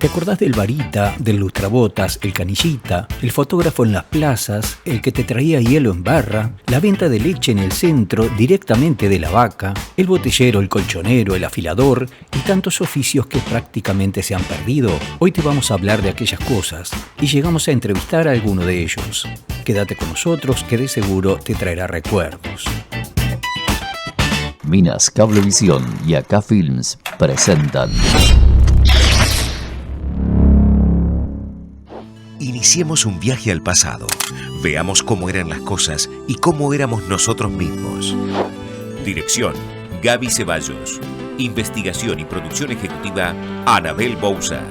¿Te acordás del varita, del lustrabotas, el canillita, el fotógrafo en las plazas, el que te traía hielo en barra, la venta de leche en el centro directamente de la vaca, el botellero, el colchonero, el afilador y tantos oficios que prácticamente se han perdido? Hoy te vamos a hablar de aquellas cosas y llegamos a entrevistar a alguno de ellos. Quédate con nosotros que de seguro te traerá recuerdos. Minas Cablevisión y Acá Films presentan. Iniciemos un viaje al pasado. Veamos cómo eran las cosas y cómo éramos nosotros mismos. Dirección: Gaby Ceballos. Investigación y producción ejecutiva: Anabel Bouza.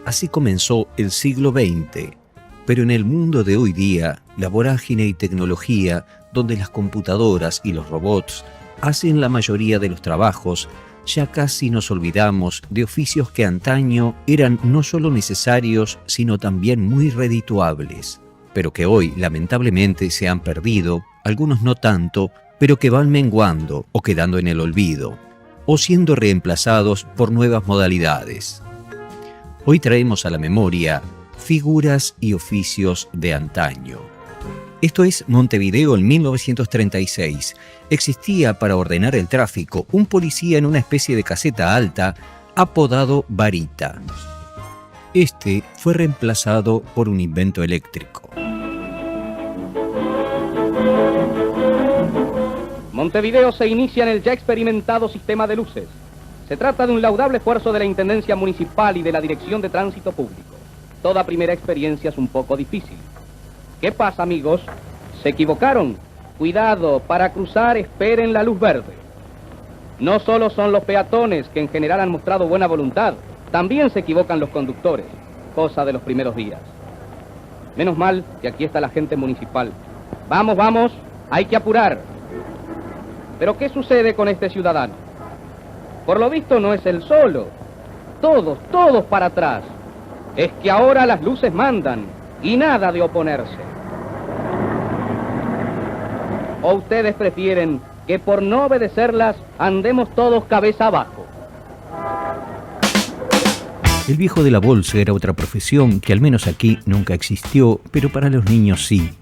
Así comenzó el siglo XX, pero en el mundo de hoy día, la vorágine y tecnología, donde las computadoras y los robots hacen la mayoría de los trabajos, ya casi nos olvidamos de oficios que antaño eran no solo necesarios, sino también muy redituables, pero que hoy lamentablemente se han perdido, algunos no tanto, pero que van menguando o quedando en el olvido, o siendo reemplazados por nuevas modalidades. Hoy traemos a la memoria figuras y oficios de antaño. Esto es Montevideo en 1936. Existía para ordenar el tráfico un policía en una especie de caseta alta apodado Varita. Este fue reemplazado por un invento eléctrico. Montevideo se inicia en el ya experimentado sistema de luces. Se trata de un laudable esfuerzo de la Intendencia Municipal y de la Dirección de Tránsito Público. Toda primera experiencia es un poco difícil. ¿Qué pasa, amigos? ¿Se equivocaron? Cuidado, para cruzar esperen la luz verde. No solo son los peatones que en general han mostrado buena voluntad, también se equivocan los conductores, cosa de los primeros días. Menos mal que aquí está la gente municipal. Vamos, vamos, hay que apurar. Pero ¿qué sucede con este ciudadano? Por lo visto no es él solo. Todos para atrás. Es que ahora las luces mandan y nada de oponerse. ¿O ustedes prefieren que por no obedecerlas andemos todos cabeza abajo? El viejo de la bolsa era otra profesión que al menos aquí nunca existió, pero para los niños sí.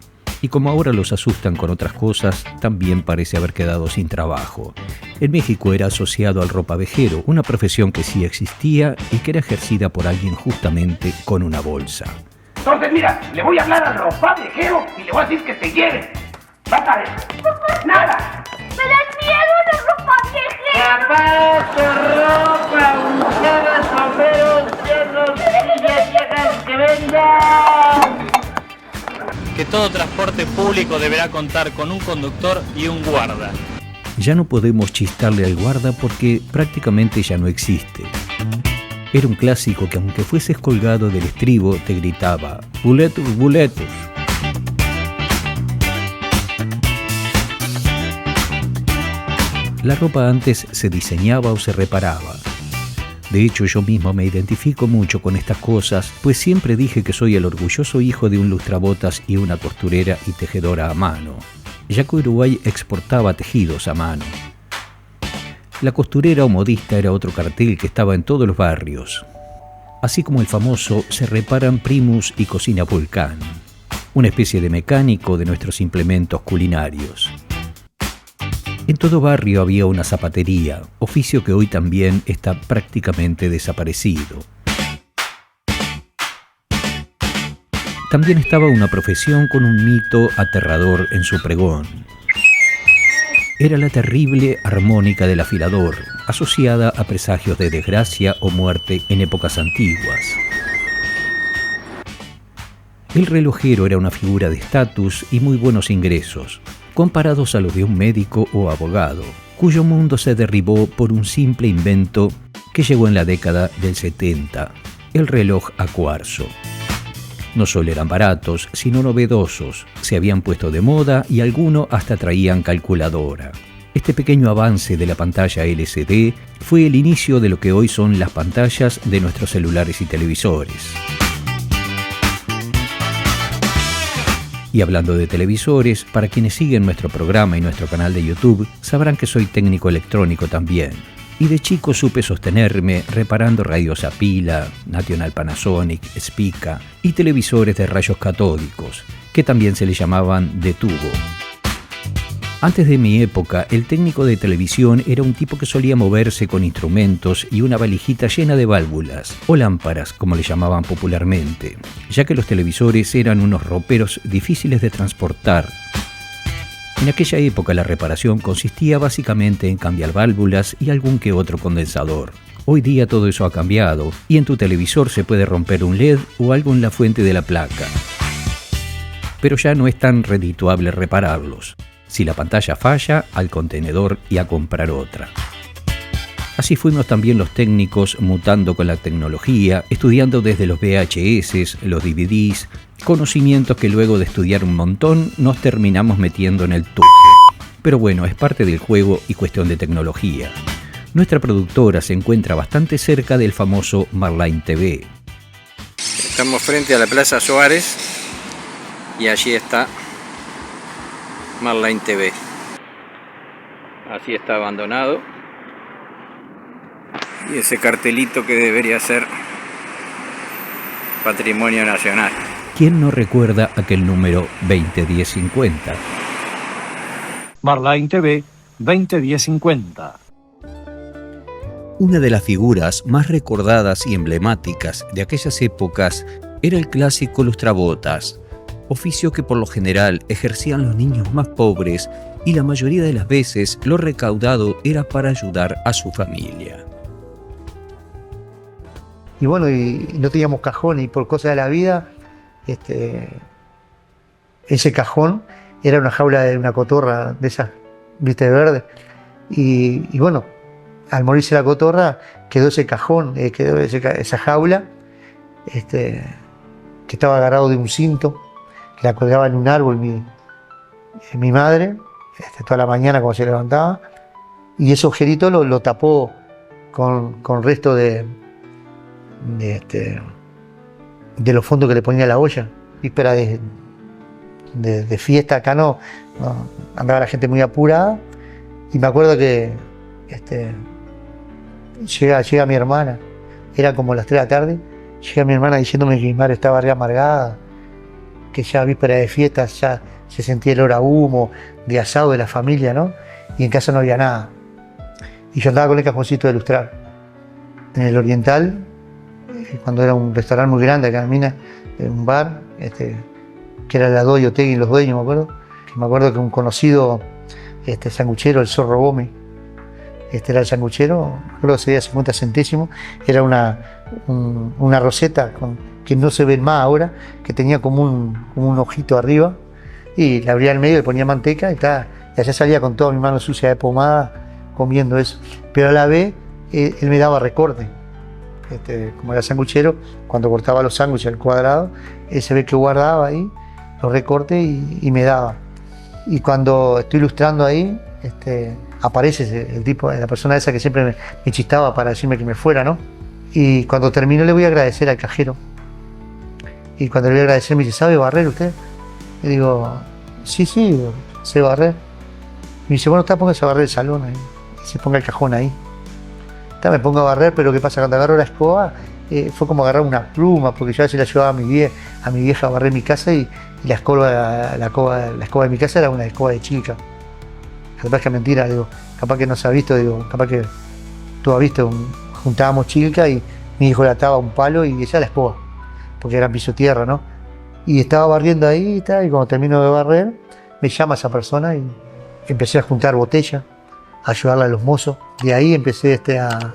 Y como ahora los asustan con otras cosas, también parece haber quedado sin trabajo. En México era asociado al ropavejero, una profesión que sí existía y que era ejercida por alguien justamente con una bolsa. Entonces, mira, le voy a hablar al ropavejero y le voy a decir que te lleve. ¡Vas a ver! ¡Nada! ¡Me dan miedo los ropaviejero! ¡Zapatos, ropa, mujeres, sombreros, hierros, sillas viejas que vendan! Que todo transporte público deberá contar con un conductor y un guarda. Ya no podemos chistarle al guarda porque prácticamente ya no existe. Era un clásico que aunque fueses colgado del estribo te gritaba «¡Buletus, buletus!». La ropa antes se diseñaba o se reparaba. De hecho, yo mismo me identifico mucho con estas cosas, pues siempre dije que soy el orgulloso hijo de un lustrabotas y una costurera y tejedora a mano, ya que Uruguay exportaba tejidos a mano. La costurera o modista era otro cartel que estaba en todos los barrios, así como el famoso Se Reparan Primus y Cocina Volcán, una especie de mecánico de nuestros implementos culinarios. En todo barrio había una zapatería, oficio que hoy también está prácticamente desaparecido. También estaba una profesión con un mito aterrador en su pregón. Era la terrible armónica del afilador, asociada a presagios de desgracia o muerte en épocas antiguas. El relojero era una figura de estatus y muy buenos ingresos, comparados a los de un médico o abogado, cuyo mundo se derribó por un simple invento que llegó en la década del 70, el reloj a cuarzo. No solo eran baratos, sino novedosos, se habían puesto de moda y algunos hasta traían calculadora. Este pequeño avance de la pantalla LCD fue el inicio de lo que hoy son las pantallas de nuestros celulares y televisores. Y hablando de televisores, para quienes siguen nuestro programa y nuestro canal de YouTube, sabrán que soy técnico electrónico también. Y de chico supe sostenerme reparando radios a pila, National Panasonic, Spica y televisores de rayos catódicos, que también se le llamaban de tubo. Antes de mi época, el técnico de televisión era un tipo que solía moverse con instrumentos y una valijita llena de válvulas, o lámparas, como le llamaban popularmente, ya que los televisores eran unos roperos difíciles de transportar. En aquella época la reparación consistía básicamente en cambiar válvulas y algún que otro condensador. Hoy día todo eso ha cambiado y en tu televisor se puede romper un LED o algo en la fuente de la placa. Pero ya no es tan redituable repararlos. Si la pantalla falla, al contenedor y a comprar otra. Así fuimos también los técnicos mutando con la tecnología, estudiando desde los VHS, los DVDs, conocimientos que luego de estudiar un montón nos terminamos metiendo en el tuje. Pero bueno, es parte del juego y cuestión de tecnología. Nuestra productora se encuentra bastante cerca del famoso Marline TV. Estamos frente a la Plaza Suárez y allí está Marline TV. Así está abandonado. Y ese cartelito que debería ser Patrimonio Nacional. ¿Quién no recuerda aquel número 201050? Marline TV 201050. Una de las figuras más recordadas y emblemáticas de aquellas épocas era el clásico lustrabotas, oficio que por lo general ejercían los niños más pobres y la mayoría de las veces lo recaudado era para ayudar a su familia. Y bueno, y no teníamos cajón y por cosas de la vida, ese cajón era una jaula de una cotorra de esas, viste, de verde. Y bueno, al morirse la cotorra quedó ese cajón, quedó esa jaula, que estaba agarrado de un cinto, que la colgaba en un árbol mi madre, toda la mañana cuando se levantaba, y ese agujerito lo tapó con resto de los fondos que le ponía a la olla. Víspera de fiesta, acá no, andaba la gente muy apurada, y me acuerdo que llega mi hermana, era como las 3 de la tarde, llega mi hermana diciéndome que mi madre estaba re amargada, que ya víspera de fiesta ya se sentía el olor a humo, de asado de la familia, ¿no? Y en casa no había nada. Y yo andaba con el cajoncito de lustrar. En el Oriental, cuando era un restaurante muy grande acá en Minas, un bar, que era la Doy Otegui, los dueños, me acuerdo que un conocido sanguchero, el Zorro Gómez, era el sanguchero, creo que sería 50 centésimos, era una roseta que no se ven más ahora, que tenía como un ojito arriba, y le abría el medio, le ponía manteca y allá salía con toda mi mano sucia de pomada comiendo eso. Pero a la vez él me daba recorte, como era sanguchero, cuando cortaba los sándwiches al cuadrado, él se ve que guardaba ahí los recortes y me daba. Y cuando estoy ilustrando ahí, aparece el tipo, la persona esa que siempre me chistaba para decirme que me fuera, ¿no? Y cuando termino le voy a agradecer al cajero. Y cuando le voy a agradecer me dice, ¿sabe barrer usted? Le digo, sí, sé barrer. Me dice, bueno, póngase a barrer el salón ahí. Y se ponga el cajón ahí. Me pongo a barrer, pero ¿qué pasa? Cuando agarro la escoba, fue como agarrar una pluma, porque yo a veces la llevaba a mi vieja a barrer mi casa y la escoba de mi casa era una escoba de chica. Capaz que es mentira, digo, capaz que no se ha visto, digo, capaz que tú has visto, juntábamos chica y mi hijo le ataba un palo y ella la escoba, porque era piso tierra, ¿no? Y estaba barriendo ahí y cuando termino de barrer, me llama esa persona y empecé a juntar botellas, a ayudarle a los mozos. De ahí empecé a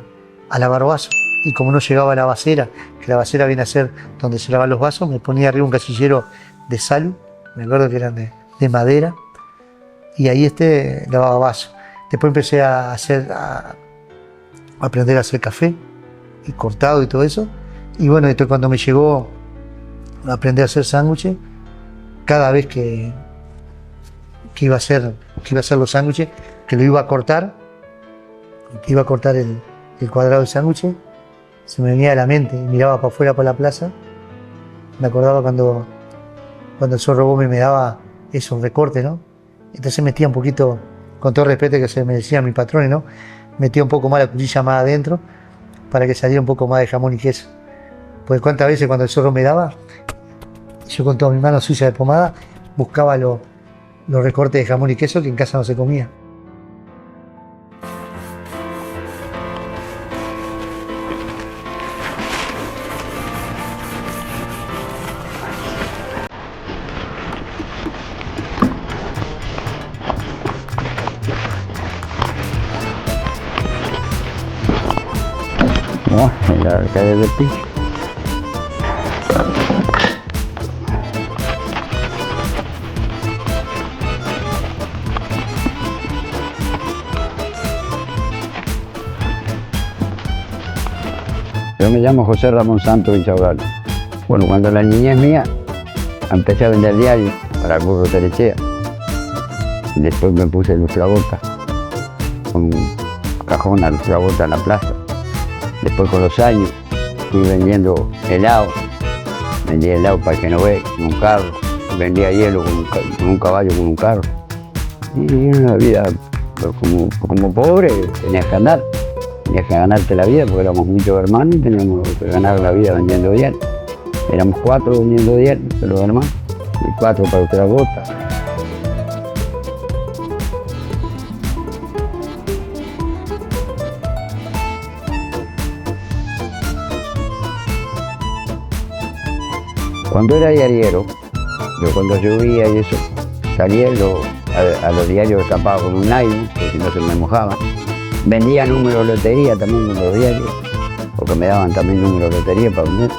lavar vasos. Y como no llegaba a la vasera, que la vasera viene a ser donde se lavan los vasos, me ponía arriba un casillero de sal, me acuerdo que eran de madera, y ahí lavaba vasos. Después empecé a aprender a hacer café, y cortado y todo eso. Y bueno, entonces cuando me llegó a aprender a hacer sándwiches, cada vez que iba a hacer los sándwiches, que lo iba a cortar, el cuadrado de sándwiches, se me venía a la mente, miraba para afuera por la plaza, me acordaba cuando cuando el zorro Gómez me daba eso, un recorte, ¿no? Entonces metía un poquito, con todo el respeto que se me decía mi patrón, ¿no? Metía un poco más la cuchilla más adentro para que saliera un poco más de jamón y queso. Porque cuántas veces cuando el zorro me daba, yo con toda mi mano sucia de pomada buscaba los recortes de jamón y queso que en casa no se comía. En la calle del Pico. Yo me llamo José Ramón Santos Vichaurral. Bueno, cuando la niñez mía empecé a vender diarios para el burro Terechea. Después me puse lustrabotas, con un cajón a lustrabotas en la plaza. Después con los años fui vendiendo helado, vendía helado para el Genovés con un carro, vendía hielo con un caballo con un carro. Y una vida como pobre tenías que ganarte la vida porque éramos muchos hermanos y teníamos que ganar la vida vendiendo hielo. Éramos 4 vendiendo hielo, los hermanos, y 4 para otras botas. Cuando era diariero, yo cuando llovía y eso, salía a los diarios tapados con un nylon, porque si no se me mojaban. Vendía números de lotería también con los diarios, porque me daban también números de lotería para vender,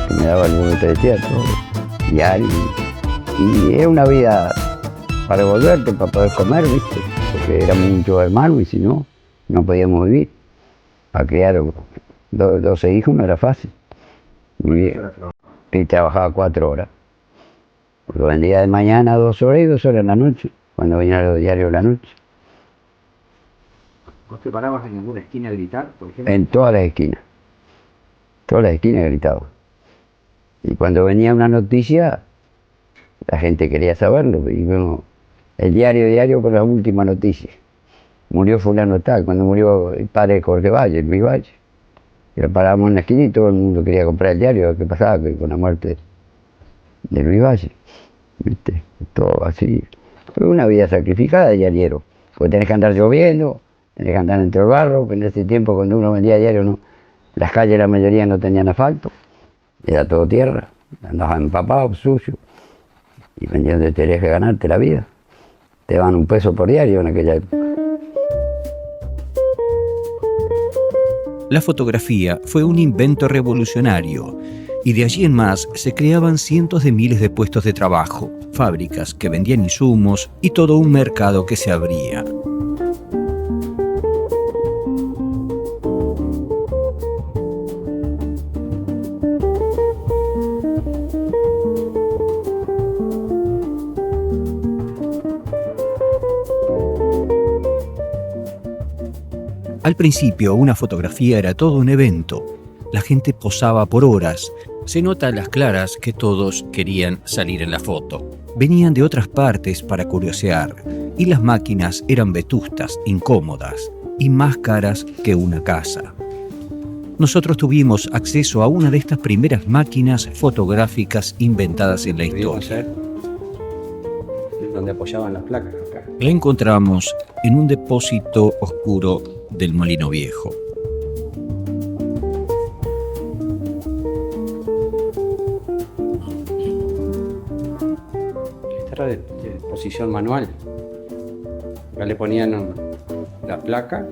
que me daba el burro Terechea, todo, diario. Y era una vida para devolverte, para poder comer, ¿viste? Porque éramos muchos hermanos y si no, no podíamos vivir. Para criar 12 hijos no era fácil. Muy bien. Y trabajaba 4 horas. Porque vendía de mañana 2 horas y 2 horas en la noche, cuando venían los diarios de la noche. ¿Vos te parabas en alguna esquina a gritar, por ejemplo? En todas las esquinas. Todas las esquinas gritaba. Y cuando venía una noticia, la gente quería saberlo. Y bueno, el diario con la última noticia. Murió fulano tal, cuando murió el padre de Jorge Valle, Luis Valle. Y lo parábamos en la esquina y todo el mundo quería comprar el diario, ¿qué pasaba con la muerte de Luis Valle? ¿Viste? Todo así. Fue una vida sacrificada de diariero. Porque tenés que andar lloviendo, tenés que andar entre el barro, que en ese tiempo cuando uno vendía diario, no, las calles la mayoría no tenían asfalto, era todo tierra, andabas empapado, sucio. Y vendiendo tenías que ganarte la vida. Te daban $1 peso por diario en aquella época. La fotografía fue un invento revolucionario y de allí en más se creaban cientos de miles de puestos de trabajo, fábricas que vendían insumos y todo un mercado que se abría. Al principio, una fotografía era todo un evento. La gente posaba por horas. Se nota a las claras que todos querían salir en la foto. Venían de otras partes para curiosear, y las máquinas eran vetustas, incómodas y más caras que una casa. Nosotros tuvimos acceso a una de estas primeras máquinas fotográficas inventadas en la historia. Donde apoyaban las placas acá. La encontramos en un depósito oscuro del Molino Viejo. Esta era de posición manual. Acá le ponían la placa.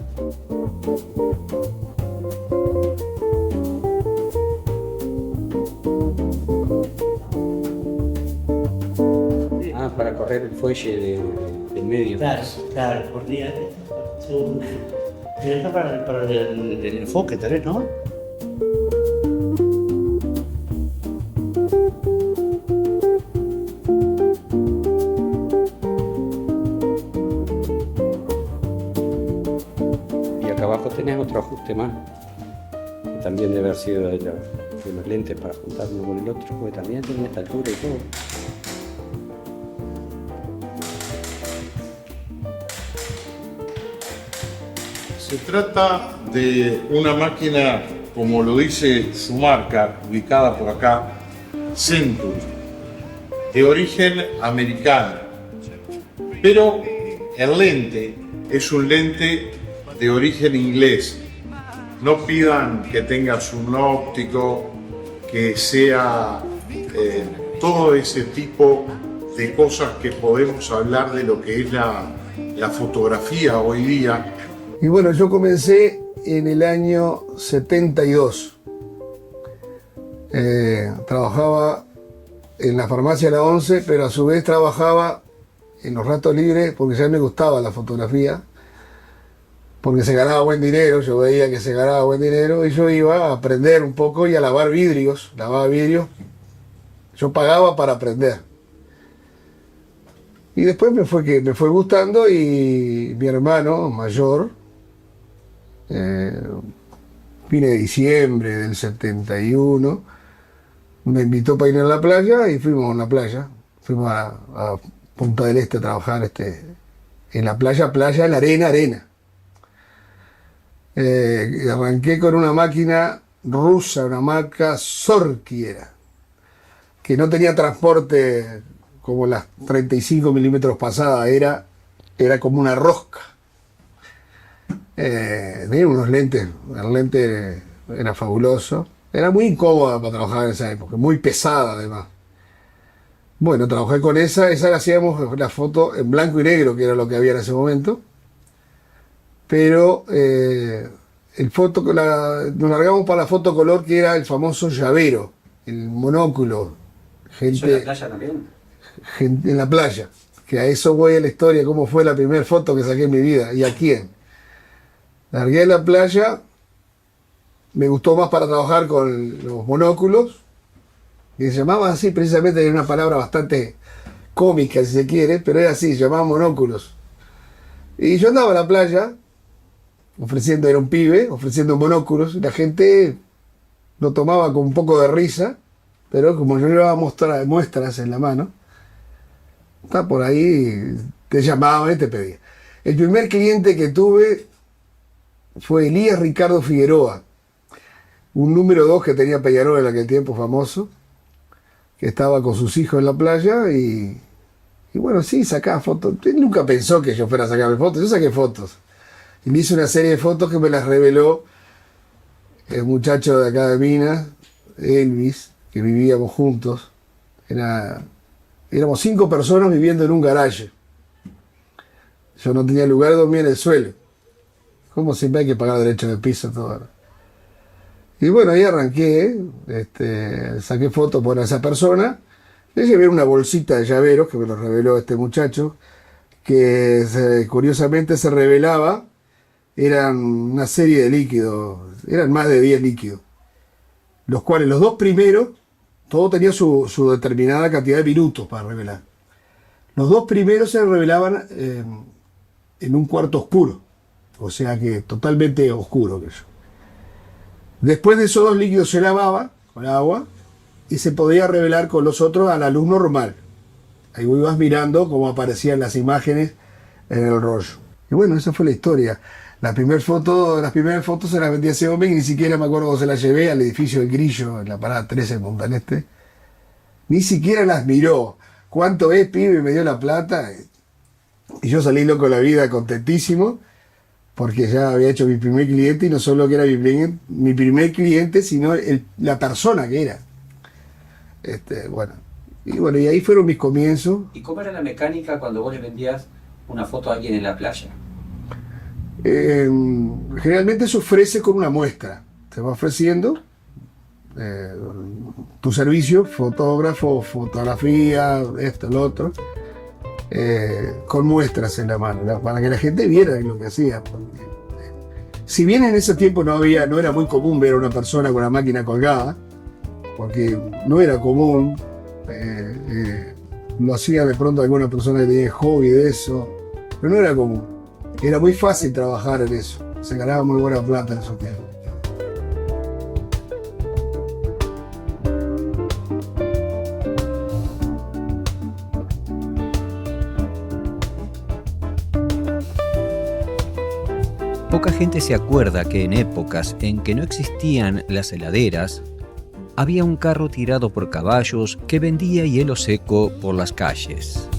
Para correr el fuelle del medio. Claro, por día. Esto para el enfoque, tal vez, ¿no? Y acá abajo tenés otro ajuste más, que también debe haber sido de los lentes para juntar uno con el otro, porque también tenía esta altura y todo. Se trata de una máquina, como lo dice su marca, ubicada por acá, Century, de origen americano. Pero el lente es un lente de origen inglés. No pidan que tenga zoom óptico, que sea todo ese tipo de cosas que podemos hablar de lo que es la fotografía hoy día. Y bueno, yo comencé en el año 72. Trabajaba en la farmacia La Once, pero a su vez trabajaba en los ratos libres porque ya me gustaba la fotografía, porque se ganaba buen dinero, yo veía que se ganaba buen dinero y yo iba a aprender un poco y a lavar vidrios, lavaba vidrios. Yo pagaba para aprender. Y después me fue gustando y mi hermano mayor, fin de diciembre del 71, me invitó para ir a la playa y fuimos a la playa. Fuimos a Punta del Este a trabajar en la playa, en la arena. Arranqué con una máquina rusa, una marca Zorki era, que no tenía transporte como las 35 milímetros pasadas, era como una rosca. Tenía unos lentes, el lente era fabuloso, era muy incómoda para trabajar en esa época, muy pesada además. Bueno, trabajé con esa le hacíamos la foto en blanco y negro, que era lo que había en ese momento, pero nos largamos para la foto color, que era el famoso llavero, el monóculo. ¿Eso en la playa también? En la playa, que a eso voy a la historia, cómo fue la primera foto que saqué en mi vida y a quién. Largué en la playa, me gustó más para trabajar con los monóculos, y se llamaba así, precisamente, era una palabra bastante cómica si se quiere, pero era así, se llamaban monóculos. Y yo andaba en la playa, era un pibe, ofreciendo monóculos, y la gente lo tomaba con un poco de risa, pero como yo llevaba muestras en la mano, está por ahí, te llamaban y te pedían. El primer cliente que tuve fue Elías Ricardo Figueroa, un número 2 que tenía Peñarol en aquel tiempo, famoso, que estaba con sus hijos en la playa y bueno, sí, sacaba fotos. Él nunca pensó que yo fuera a sacarme fotos, yo saqué fotos. Y me hizo una serie de fotos que me las reveló el muchacho de acá de Minas, Elvis, que vivíamos juntos. Éramos 5 personas viviendo en un garaje. Yo no tenía lugar, dormía en el suelo. Como siempre hay que pagar derecho de piso, todo. Y bueno, ahí arranqué, saqué fotos por esa persona. Le llevé una bolsita de llaveros que me lo reveló este muchacho, que curiosamente se revelaba, eran una serie de líquidos, eran más de 10 líquidos, los cuales los 2 primeros, todo tenía su determinada cantidad de minutos para revelar. Los 2 primeros se revelaban en un cuarto oscuro, o sea que totalmente oscuro que yo. Después de esos 2 líquidos se lavaba con agua y se podía revelar con los otros a la luz normal. Ahí vos ibas mirando cómo aparecían las imágenes en el rollo. Y bueno, esa fue la historia. Las primeras fotos se las vendí a ese hombre y ni siquiera me acuerdo cómo se las llevé al edificio del Grillo, en la parada 13 en Punta del Este. Ni siquiera las miró. ¿Cuánto es, pibe? Me dio la plata. Y yo salí loco de la vida, contentísimo, porque ya había hecho mi primer cliente, y no solo que era mi primer cliente, sino la persona que era. Bueno, y ahí fueron mis comienzos. ¿Y cómo era la mecánica cuando vos le vendías una foto a alguien en la playa? Generalmente se ofrece con una muestra. Te va ofreciendo tu servicio, fotógrafo, fotografía, esto, lo otro, con muestras en la mano, para que la gente viera lo que hacía. Si bien en ese tiempo no era muy común ver a una persona con la máquina colgada, porque no era común, lo hacía de pronto alguna persona que tenía hobby de eso, pero no era común. Era muy fácil trabajar en eso, se ganaba muy buena plata en esos tiempos. Poca gente se acuerda que en épocas en que no existían las heladeras, había un carro tirado por caballos que vendía hielo seco por las calles.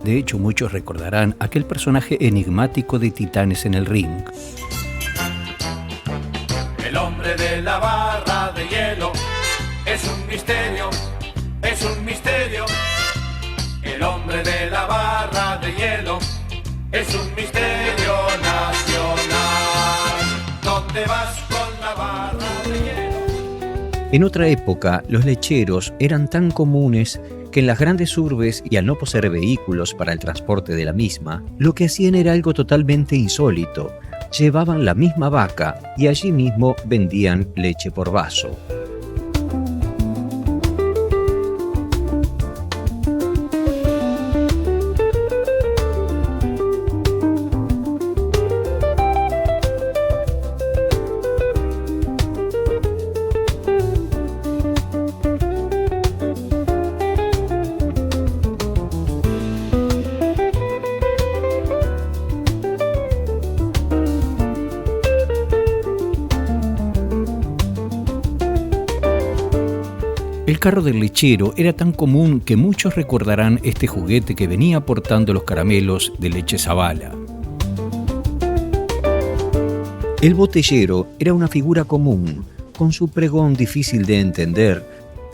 De hecho, muchos recordarán aquel personaje enigmático de Titanes en el Ring. El hombre de la barra de hielo es un misterio, es un misterio. El hombre de la barra de hielo es un misterio nacional. ¿Dónde vas con la barra de hielo? En otra época, los lecheros eran tan comunes que en las grandes urbes y al no poseer vehículos para el transporte de la misma, lo que hacían era algo totalmente insólito. Llevaban la misma vaca y allí mismo vendían leche por vaso. El carro del lechero era tan común que muchos recordarán este juguete que venía portando los caramelos de leche Zabala. El botellero era una figura común, con su pregón difícil de entender,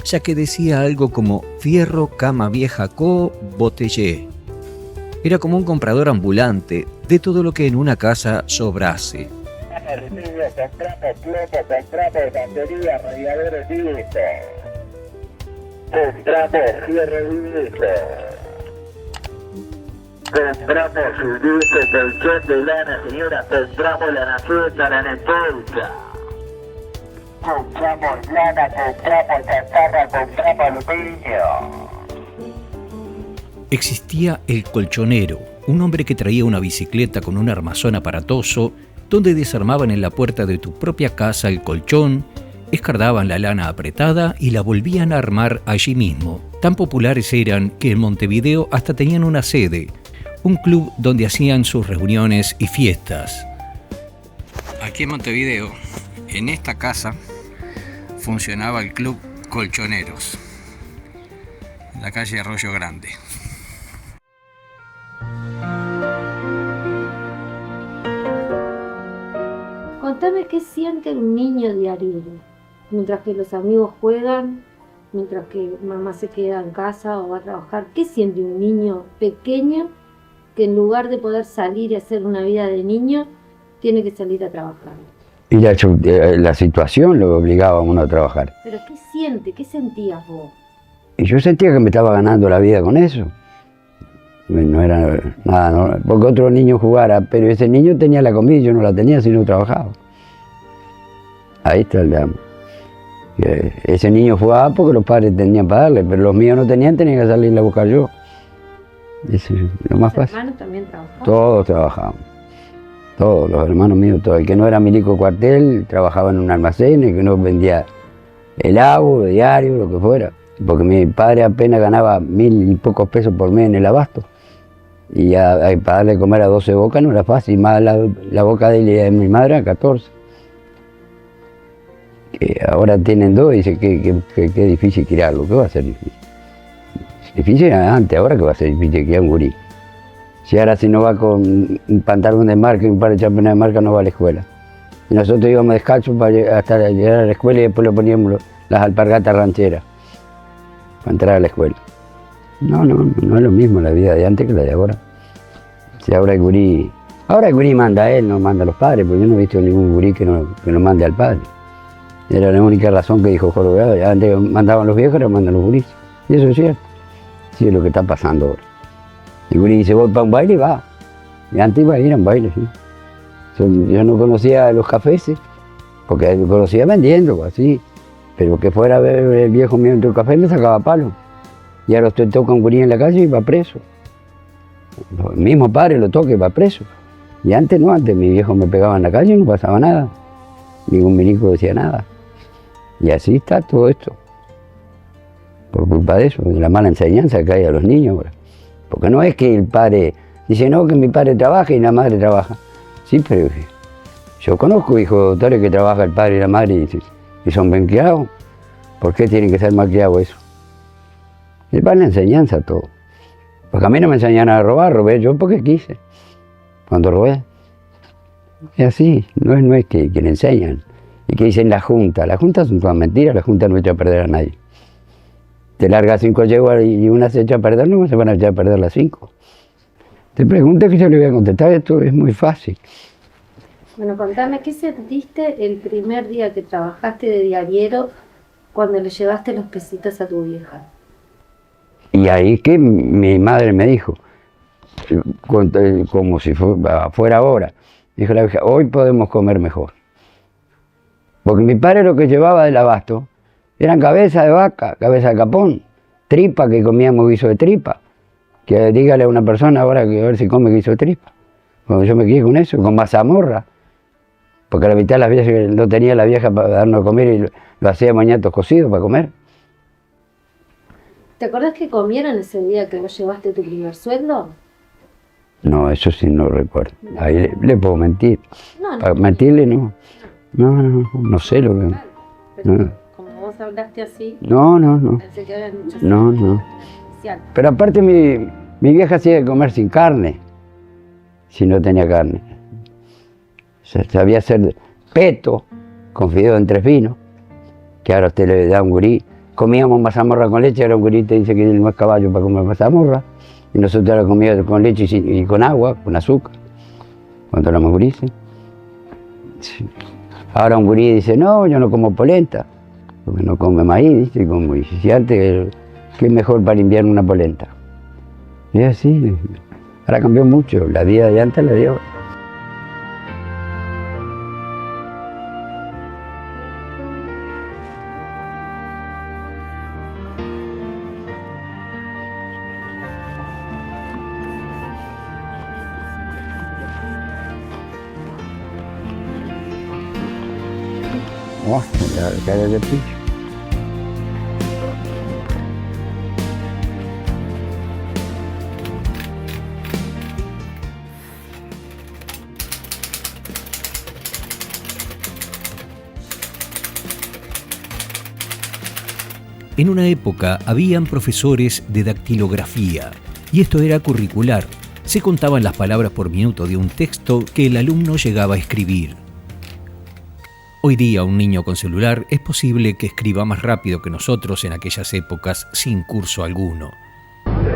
ya que decía algo como fierro, cama vieja, co, botellé. Era como un comprador ambulante de todo lo que en una casa sobrase. Compramos fierro viejo. Compramos el viejo colchón de lana, señora. Compramos la nacional, la Nepolca. Compramos lana, compramos chatarra, compramos aluminio. Existía el colchonero, un hombre que traía una bicicleta con un armazón aparatoso, donde desarmaban en la puerta de tu propia casa el colchón, escardaban la lana apretada y la volvían a armar allí mismo. Tan populares eran que en Montevideo hasta tenían una sede, un club donde hacían sus reuniones y fiestas. Aquí en Montevideo, en esta casa, funcionaba el Club Colchoneros, en la calle Arroyo Grande. Contame qué siente un niño diario, mientras que los amigos juegan, mientras que mamá se queda en casa o va a trabajar. ¿Qué siente un niño pequeño que en lugar de poder salir y hacer una vida de niño, tiene que salir a trabajar? Y la situación lo obligaba a uno a trabajar. ¿Pero qué siente? ¿Qué sentías vos? Y yo sentía que me estaba ganando la vida con eso. No era nada, no, porque otro niño jugara, pero ese niño tenía la comida y yo no la tenía si no trabajaba. Ahí está el drama. Ese niño jugaba porque los padres tenían para darle, pero los míos no tenían, tenía que salir a buscar yo. Eso es lo más fácil. ¿Los hermanos también trabajaban? Todos trabajaban. Todos, los hermanos míos, todos. El que no era milico cuartel, trabajaba en un almacén, el que no vendía helado, diario, lo que fuera. Porque mi padre apenas ganaba 1.000 y pocos pesos por mes en el abasto. Y ya para darle de comer a 12 bocas no era fácil, más la boca de él y de mi madre a 14. Que ahora tienen 2 y dice que es difícil criarlo, ¿qué va a ser difícil? Difícil era antes, ahora que va a ser difícil criar un gurí. Si ahora si no va con un pantalón de marca y un par de championes de marca no va a la escuela. Y nosotros íbamos descalzos hasta llegar a la escuela y después le poníamos las alpargatas rancheras para entrar a la escuela. No es lo mismo la vida de antes que la de ahora. Si ahora el gurí manda a él, no manda a los padres, porque yo no he visto ningún gurí que no mande al padre. Era la única razón que dijo Jorge, antes mandaban los viejos, ahora mandan los gurís. Y eso es cierto. Sí, es lo que está pasando ahora. El gurí dice, voy para un baile y va. Y antes iba a ir a un baile, sí. Yo no conocía los cafés, porque lo conocía vendiendo, así. Pero que fuera a ver el viejo mío dentro del café me sacaba palo. Y ahora usted toca un gurí en la calle y va preso. El mismo padre lo toca y va preso. Y antes no, antes mi viejo me pegaba en la calle y no pasaba nada. Ningún milico decía nada. Y así está todo esto. Por culpa de eso, de la mala enseñanza que hay a los niños ahora. Porque no es que el padre dice, no, que mi padre trabaja y la madre trabaja. Sí, pero Yo conozco hijos de doctores que trabaja el padre y la madre y son bien criados. ¿Por qué tienen que ser mal criados eso? Es para la enseñanza todo. Porque a mí no me enseñaron a robar, robé yo porque quise. Cuando robé. Es así, no es que le enseñan. Y que dicen la Junta son todas mentiras, la Junta no echa a perder a nadie. Te larga 5 yeguas y una se echa a perder, no se van a echar a perder las 5. Te preguntas que yo le voy a contestar, esto es muy fácil. Bueno, contame, ¿qué sentiste el primer día que trabajaste de diariero cuando le llevaste los pesitos a tu vieja? Y ahí que mi madre me dijo, como si fuera ahora, dijo la vieja, hoy podemos comer mejor. Porque mi padre lo que llevaba del abasto eran cabeza de vaca, cabeza de capón, tripa, que comíamos guiso de tripa. Que dígale a una persona ahora que a ver si come guiso de tripa. Cuando yo me quedé con eso, con mazamorra. Porque la mitad de las veces no tenía la vieja para darnos a comer y lo hacía mañatos cocidos para comer. ¿Te acordás que comieron ese día que vos llevaste tu primer sueldo? No, eso sí no recuerdo. Ahí le puedo mentir. No, para mentirle no. No sé lo que... Pero no. como vos hablaste así... No. Pensé que había mucho No. especial. Pero aparte mi vieja hacía de comer sin carne. Si no tenía carne. Sabía hacer peto con fideo entrefino, que ahora usted le da un gurí. Comíamos mazamorra con leche, ahora un gurí te dice que no es caballo para comer mazamorra. Y nosotros la comíamos con leche y con agua, con azúcar, cuando éramos gurises. Sí. Ahora un gurí dice, no, yo no como polenta, porque no come maíz, dice, como y si antes, ¿qué es mejor para el invierno una polenta? Y así, ahora cambió mucho, la vida de antes la de ahora. La cara de picho. En una época habían profesores de dactilografía, y esto era curricular. Se contaban las palabras por minuto de un texto que el alumno llegaba a escribir. Hoy día un niño con celular es posible que escriba más rápido que nosotros en aquellas épocas sin curso alguno. Números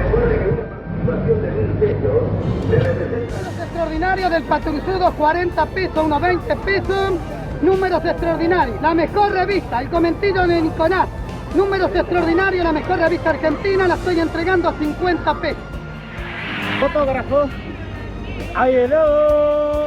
extraordinarios del Patrulludo, 40 pesos, unos 20 pesos. Números extraordinarios, la mejor revista, el comentillo de Nicolás. Números extraordinarios, la mejor revista argentina, la estoy entregando a 50 pesos. Fotógrafo. ¡Ayeló!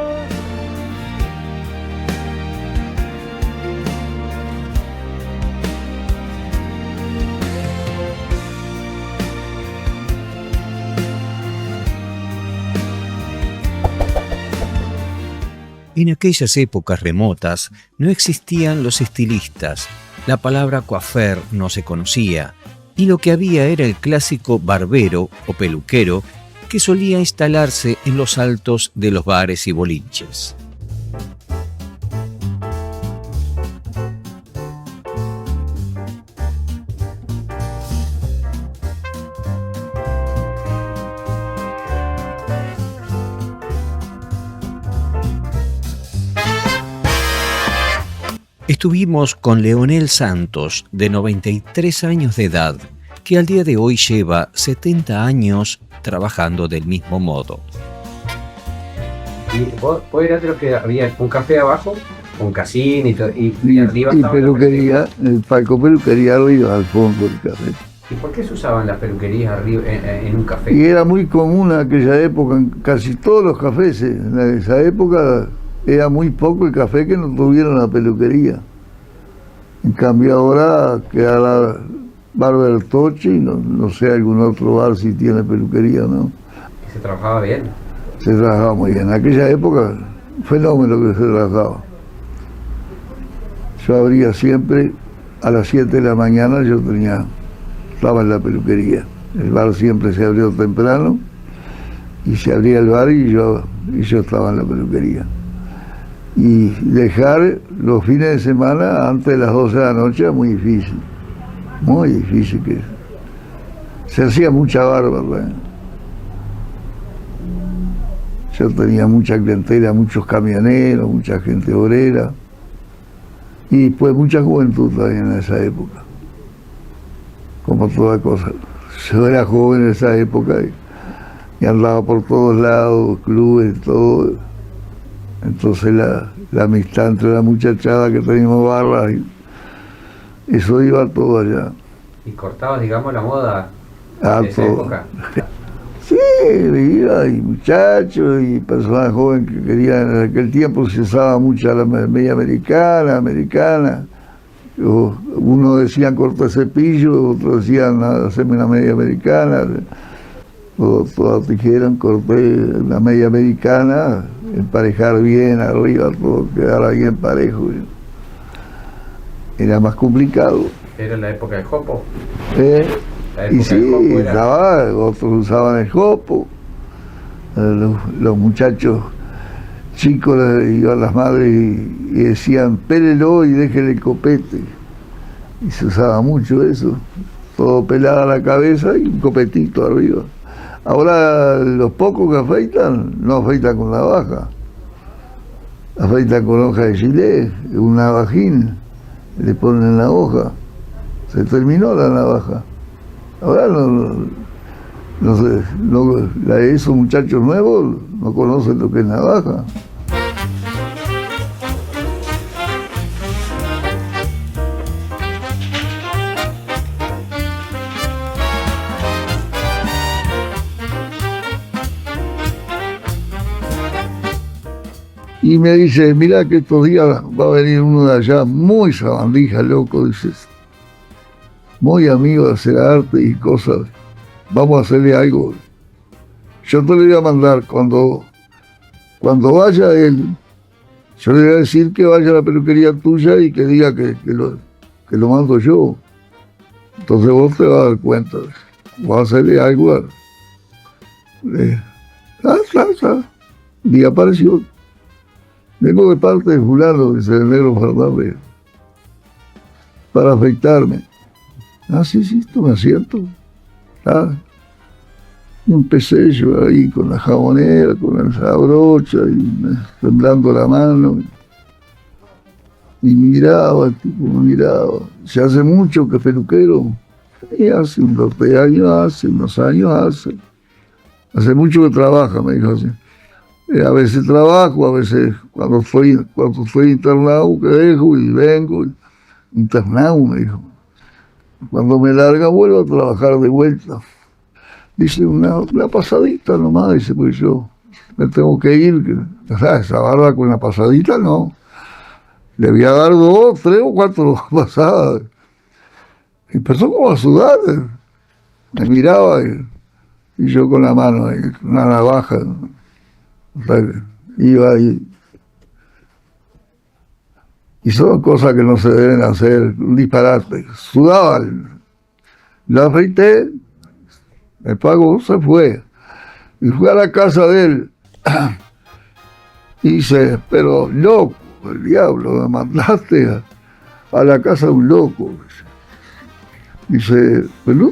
En aquellas épocas remotas no existían los estilistas, la palabra coiffeur no se conocía, y lo que había era el clásico barbero o peluquero que solía instalarse en los altos de los bares y boliches. Estuvimos con Leonel Santos, de 93 años de edad, que al día de hoy lleva 70 años trabajando del mismo modo. ¿Y vos eras de los que había un café abajo, un casino y arriba y peluquería, el palco peluquería arriba, al fondo del café. ¿Y por qué se usaban las peluquerías arriba en un café? Y era muy común en aquella época, en casi todos los cafés, en esa época era muy poco el café que no tuviera una peluquería. En cambio ahora queda la Barber Tochi, no sé algún otro bar si tiene peluquería o no. ¿Y se trabajaba bien? Se trabajaba muy bien. En aquella época, fenómeno que se trabajaba. Yo abría siempre a las 7 de la mañana, estaba en la peluquería. El bar siempre se abrió temprano y se abría el bar y yo estaba en la peluquería. Y dejar los fines de semana antes de las 12 de la noche era muy difícil que se hacía mucha barba, ¿verdad? Yo tenía mucha clientela, muchos camioneros, mucha gente obrera y pues mucha juventud también en esa época, como toda cosa. Yo era joven en esa época y andaba por todos lados, clubes, todo. Entonces la amistad entre la muchachada que teníamos barra, y eso iba todo allá. ¿Y cortabas, digamos, la moda en esa época? Sí, iba, y muchachos y personas jóvenes que querían. En aquel tiempo se usaba mucho la media americana. Unos decían corta cepillo, otros decían hacerme una media americana. Todos dijeron corté la media americana, emparejar bien arriba, todo quedara bien parejo. Era más complicado. ¿Era la época del jopo? Y sí, otros usaban el jopo. Los muchachos chicos iban las madres y decían, pélelo y déjele el copete. Y se usaba mucho eso. Todo pelada la cabeza y un copetito arriba. Ahora los pocos que afeitan, no afeitan con navaja. Afeitan con hoja de gilet, un navajín, le ponen la hoja. Se terminó la navaja. Ahora no sé, esos muchachos nuevos no conocen lo que es navaja. Y me dice, mirá que estos días va a venir uno de allá, muy sabandija, loco, dices, muy amigo de hacer arte y cosas, vamos a hacerle algo. Yo te le voy a mandar, cuando vaya él, yo le voy a decir que vaya a la peluquería tuya y que diga que lo mando yo. Entonces vos te vas a dar cuenta, vas a hacerle algo. Y apareció. Vengo de parte de fulano, dice el negro Fernández, para afeitarme. Sí, tome asiento. Y empecé yo ahí con la jabonera, con la brocha, y temblando la mano. Y miraba, el tipo me miraba. Se hace mucho que peluquero. Y hace unos años hace. Hace mucho que trabaja, me dijo así. A veces trabajo, a veces cuando estoy internado, que dejo y vengo. Internado, me dijo. Cuando me larga, vuelvo a trabajar de vuelta. Dice, una pasadita nomás, dice, pues yo me tengo que ir. Esa barba con una pasadita, no. Le voy a dar 2, 3 o 4 pasadas. Y empezó como a sudar. Me miraba y yo con la mano, una navaja. Iba ahí. Y son cosas que no se deben hacer, un disparate. Sudaba, lo afeité, me pagó, se fue. Y fui a la casa de él. Y dice, pero loco, el diablo, me mandaste a la casa de un loco. Dice, pero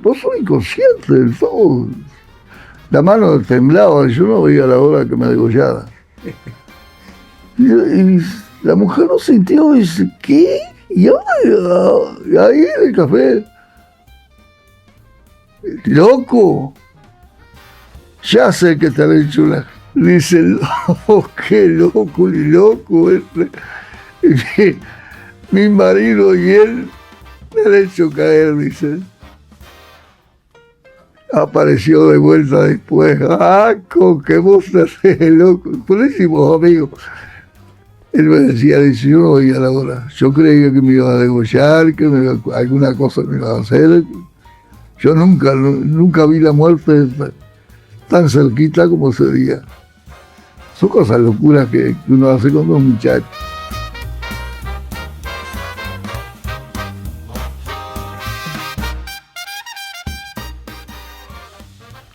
vos sos inconsciente del todo. La mano temblaba, yo no veía la hora que me degollara. Y la mujer lo sintió y dice, ¿qué? Y ahí en el café. Loco, ya sé que te han hecho una... Dice, no, qué loco, mi marido y él me han hecho caer, dice. Apareció de vuelta después. Con que vos te haces loco. Purísimos amigos. Él me decía, dice, yo no veía la hora. Yo creía que me iba a degollar, que alguna cosa me iba a hacer. Yo nunca vi la muerte tan cerquita como ese día. Son cosas locuras que uno hace con los muchachos.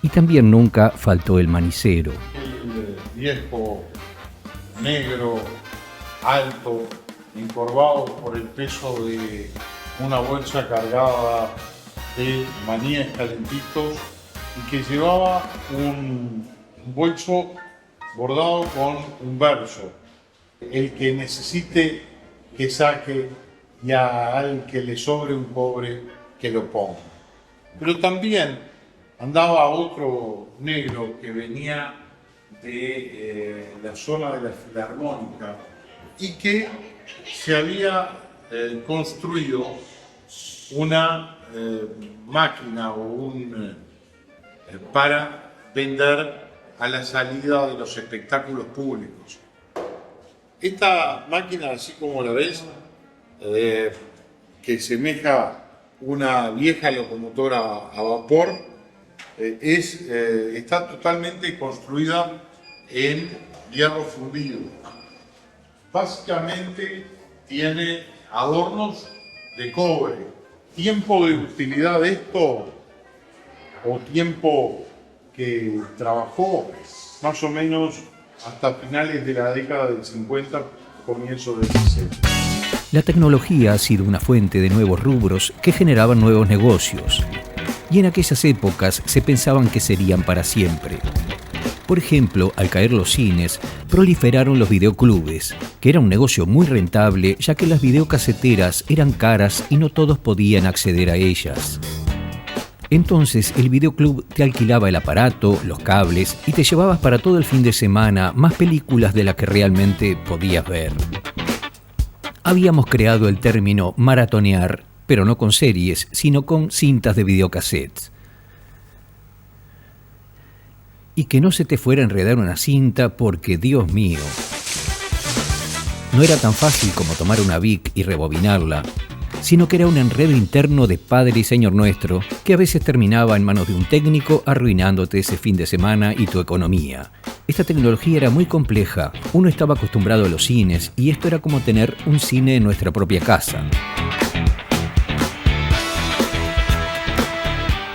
Y también nunca faltó el manicero. El viejo negro, alto, encorvado por el peso de una bolsa cargada de maníes calentitos y que llevaba un bolso bordado con un verso: el que necesite que saque y al que le sobre un cobre que lo ponga. Pero también andaba otro negro que venía de la zona de la Filarmónica y que se había construido una máquina para vender a la salida de los espectáculos públicos. Esta máquina, así como la ves, que semeja una vieja locomotora a vapor, está totalmente construida en hierro fundido. Básicamente tiene adornos de cobre. Tiempo de utilidad de esto, o tiempo que trabajó, más o menos hasta finales de la década del 50, comienzo del 60. La tecnología ha sido una fuente de nuevos rubros que generaban nuevos negocios, y en aquellas épocas se pensaban que serían para siempre. Por ejemplo, al caer los cines, proliferaron los videoclubes, que era un negocio muy rentable ya que las videocaseteras eran caras y no todos podían acceder a ellas. Entonces el videoclub te alquilaba el aparato, los cables y te llevabas para todo el fin de semana más películas de las que realmente podías ver. Habíamos creado el término maratonear, pero no con series, sino con cintas de videocassettes. Y que no se te fuera a enredar una cinta porque, Dios mío, no era tan fácil como tomar una Bic y rebobinarla, sino que era un enredo interno de Padre y Señor Nuestro que a veces terminaba en manos de un técnico arruinándote ese fin de semana y tu economía. Esta tecnología era muy compleja, uno estaba acostumbrado a los cines y esto era como tener un cine en nuestra propia casa.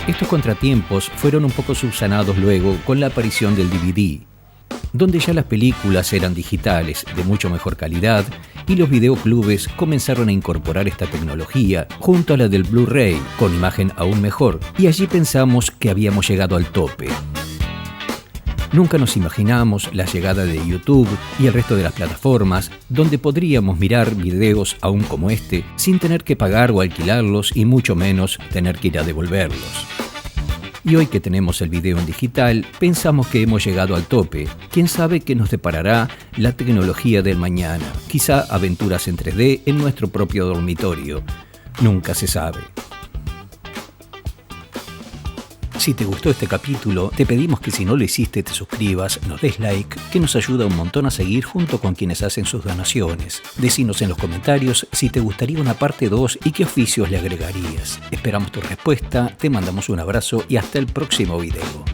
Estos contratiempos fueron un poco subsanados luego con la aparición del DVD, donde ya las películas eran digitales de mucho mejor calidad y los videoclubes comenzaron a incorporar esta tecnología junto a la del Blu-ray con imagen aún mejor, y allí pensamos que habíamos llegado al tope. Nunca nos imaginamos la llegada de YouTube y el resto de las plataformas donde podríamos mirar videos aún como este sin tener que pagar o alquilarlos y mucho menos tener que ir a devolverlos. Y hoy que tenemos el video en digital, pensamos que hemos llegado al tope. ¿Quién sabe qué nos deparará la tecnología del mañana? Quizá aventuras en 3D en nuestro propio dormitorio. Nunca se sabe. Si te gustó este capítulo, te pedimos que si no lo hiciste te suscribas, nos des like, que nos ayuda un montón a seguir junto con quienes hacen sus donaciones. Decinos en los comentarios si te gustaría una parte 2 y qué oficios le agregarías. Esperamos tu respuesta, te mandamos un abrazo y hasta el próximo video.